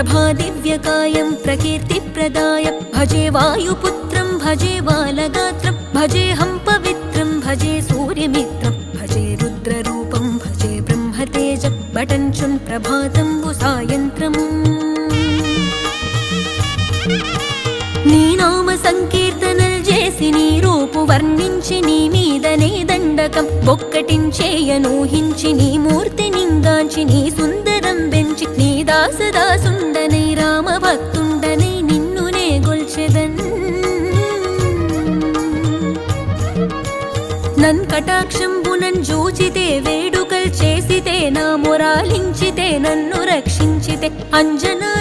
ప్రభాదివ్యకాయం ప్రకీర్తిప్రదాయ భజే వాయుపుత్రం భజే బాలగాత్రం భజేహం పవిత్రం భజే సూర్యమిత్రం భజే రుద్రరూపం భజే బ్రహ్మతేజం బటంచున్ ప్రభాతంబు సాయంత్రము నీ నామ సంకీర్తనల్ చేసి నీ రూపు వర్ణించి నీ మీదనే దండకం బొక్కటించేయనూహించి నీ మూర్తి నింగాంచి నీ సుందరం బెంచి నీ దాసదాసుండనై రామ భక్తుండనై నిన్నునే గొల్చెదన్ నన్ కటాక్షంబునన్ జూచితే వేడుకల్ చేసితే నా మొరాలించితే నన్ను రక్షించితే అంజనా